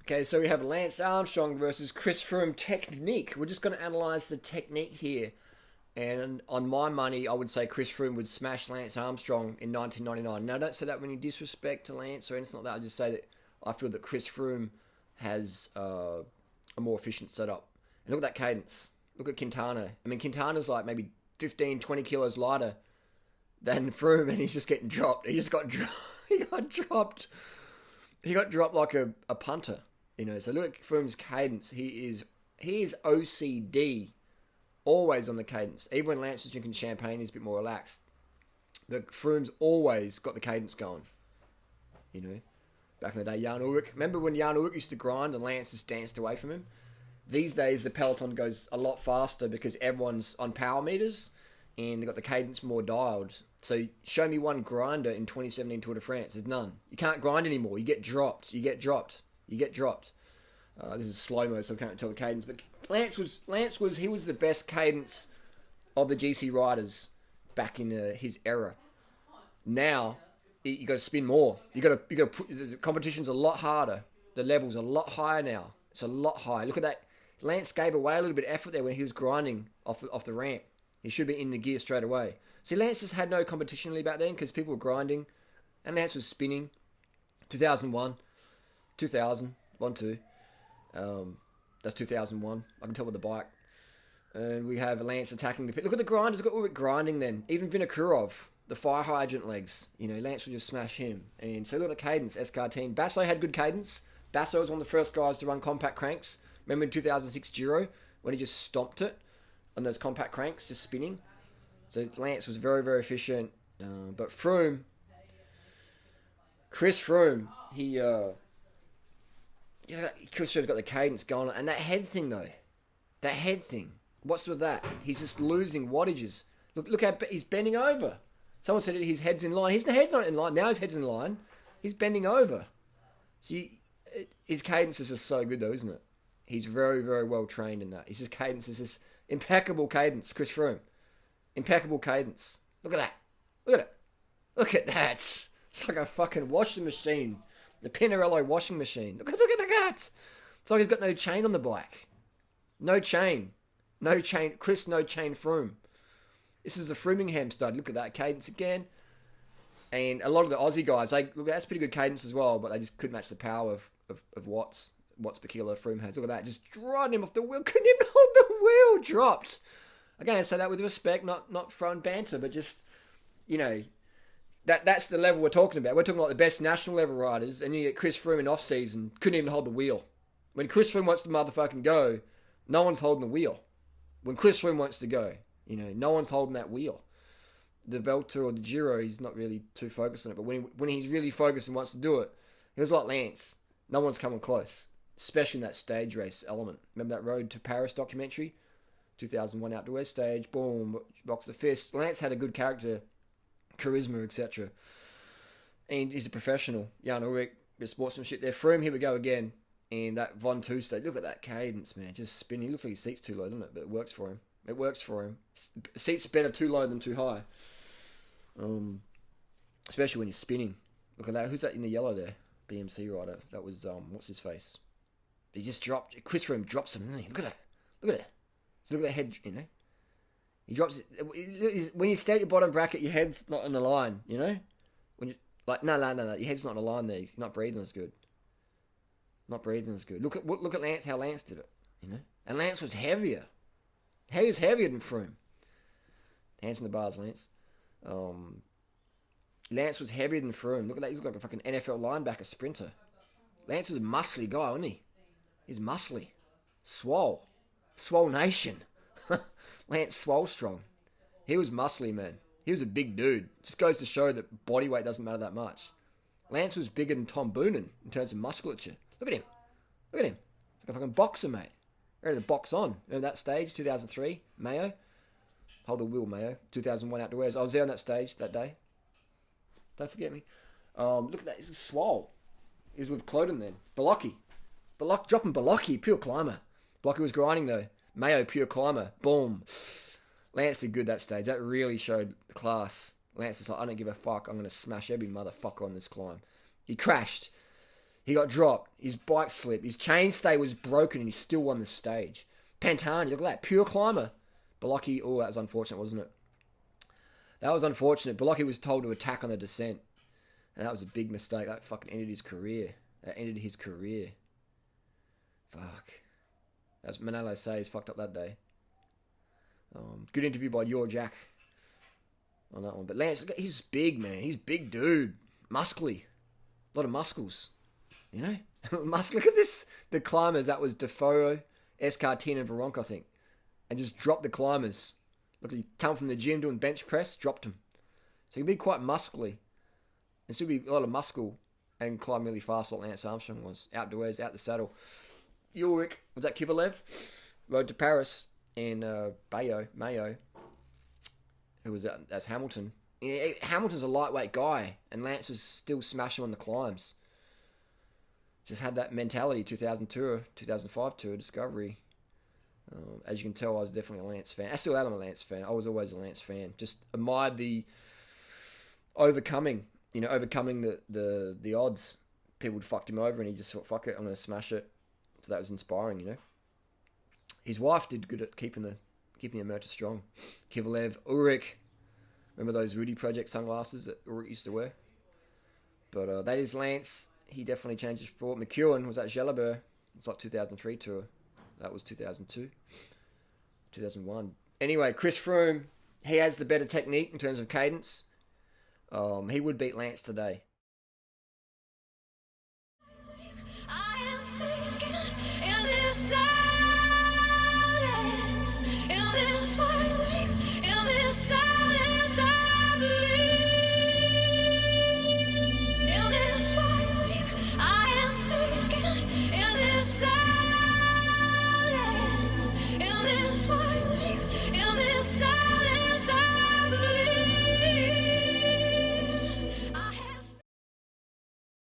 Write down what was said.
Okay, so we have Lance Armstrong versus Chris Froome technique. We're just going to analyze the technique here. And on my money, I would say Chris Froome would smash Lance Armstrong in 1999. Now, don't say that with any disrespect to Lance or anything like that. I just say that I feel that Chris Froome has a more efficient setup. And look at that cadence. Look at Quintana. I mean, Quintana's like maybe 15, 20 kilos lighter than Froome, and he's just getting dropped. He just got he got dropped. He got dropped like a punter. So look at Froome's cadence. He is OCD, always on the cadence. Even when Lance is drinking champagne, he's a bit more relaxed. But Froome's always got the cadence going. Back in the day, Jan Ulrich. Remember when Jan Ulrich used to grind and Lance just danced away from him? These days, the peloton goes a lot faster because everyone's on power meters and they've got the cadence more dialed. So show me one grinder in 2017 Tour de France. There's none. You can't grind anymore. You get dropped. This is slow-mo, so I can't tell the cadence. But Lance was the best cadence of the GC riders back in his era. Now, you got to spin more. You got to put, the competition's a lot harder. The level's a lot higher now. It's a lot higher. Look at that. Lance gave away a little bit of effort there when he was grinding off the ramp. He should be in the gear straight away. See, Lance just had no competition really back then because people were grinding, and Lance was spinning. 2001, 2000, 1, 2. That's 2001. I can tell with the bike. And we have Lance attacking the pit. Look at the grinders. Look at all grinding then. Even Vinokurov, the fire hydrant legs. Lance would just smash him. And so look at the cadence, Escartine. Basso had good cadence. Basso was one of the first guys to run compact cranks. Remember in 2006 Giro when he just stomped it on those compact cranks, just spinning. So Lance was very, very efficient. But Froome, Chris Froome, Chris Froome's got the cadence going on. And that head thing though, what's with that? He's just losing wattages. Look how he's bending over. Someone said his head's in line. His head's not in line. Now his head's in line. He's bending over. See, his cadence is just so good though, isn't it? He's very, very well trained in that. His cadence is this impeccable cadence, Chris Froome. Impeccable cadence. Look at that. Look at it. Look at that. It's like a fucking washing machine. The Pinarello washing machine. Look at that. It's like he's got no chain on the bike. No chain. No chain. Chris, no chain Froome. This is a Froomingham stud. Look at that cadence again. And a lot of the Aussie guys, that's pretty good cadence as well, but they just couldn't match the power of Watts per kilo Froome has. Look at that. Just riding him off the wheel. Couldn't even hold the wheel. Dropped. Again, I say that with respect, not throwing banter, but just, that's the level we're talking about. We're talking like the best national level riders, and you get Chris Froome in off-season, couldn't even hold the wheel. When Chris Froome wants to motherfucking go, no one's holding the wheel. When Chris Froome wants to go, no one's holding that wheel. The Vuelta or the Giro, he's not really too focused on it, but when he's really focused and wants to do it, he was like Lance. No one's coming close, especially in that stage race element. Remember that Road to Paris documentary? 2001 outdoor stage, boom, rocks the fist. Lance had a good character, charisma, etc. And he's a professional. Jan Ulrich, bit of sportsmanship there. Froome, here we go again. And that Von 2 stage, look at that cadence, man. Just spinning. He looks like his seat's too low, doesn't it? But it works for him. Seat's better too low than too high. Especially when you're spinning. Look at that. Who's that in the yellow there? BMC rider. That was, what's his face? He just dropped. Chris Froome drops him, didn't he? Look at that. Look at that. So look at that head, He drops it. When you stay at your bottom bracket, your head's not in the line, When you, no. Your head's not in the line there. You're not breathing as good. Look at Lance, how Lance did it, And Lance was heavier. He was heavier than Froome. Hands in the bars, Lance. Lance was heavier than Froome. Look at that. He's like a fucking NFL linebacker sprinter. Lance was a muscly guy, wasn't he? He's muscly. Swole nation. Lance swole strong. He was muscly, man. He was a big dude. Just goes to show that body weight doesn't matter that much. Lance was bigger than Tom Boonen in terms of musculature. Look at him. He's like a fucking boxer, mate. Ready to box on. Remember that stage, 2003? Mayo? Hold the wheel, Mayo. 2001 outdoors. I was there on that stage that day. Don't forget me. Look at that. He's swole. He was with Cloden then. Balocchi. Dropping Balocchi. Pure climber. Balocchi was grinding though. Mayo, pure climber. Boom. Lance did good that stage. That really showed the class. Lance is like, I don't give a fuck. I'm going to smash every motherfucker on this climb. He crashed. He got dropped. His bike slipped. His chainstay was broken and he still won the stage. Pantani, look at that. Pure climber. Bolocki, oh, that was unfortunate, wasn't it? That was unfortunate. Bolocki was told to attack on the descent. And that was a big mistake. That fucking ended his career. Fuck. As Manalo says, fucked up that day. Good interview by Your Jack on that one. But Lance, he's big, man. He's big dude. Muscly. A lot of muscles. You know? Look at this. The climbers. That was Defoe, Escartin, and Veronk, I think. And just dropped the climbers. Look, he come from the gym doing bench press, dropped him. So he can be quite muscly. There should be a lot of muscle and climb really fast like Lance Armstrong was. Outdoors, out the saddle. Ulrich, was that Kovalev? Rode to Paris. And Mayo, who was that's Hamilton. Yeah, Hamilton's a lightweight guy, and Lance was still smashing on the climbs. Just had that mentality, 2002, 2005 tour, Discovery. As you can tell, I was definitely a Lance fan. I still am a Lance fan. I was always a Lance fan. Just admired the overcoming the odds. People fucked him over, and he just thought, fuck it, I'm going to smash it. So that was inspiring, you know. His wife did good at keeping the motor strong. Kovalev, Ulrich. Remember those Rudy Project sunglasses that Ulrich used to wear? But that is Lance. He definitely changed his sport. McEwen was at Jalabert. It's like 2003 tour. That was 2002. 2001. Anyway, Chris Froome. He has the better technique in terms of cadence. He would beat Lance today.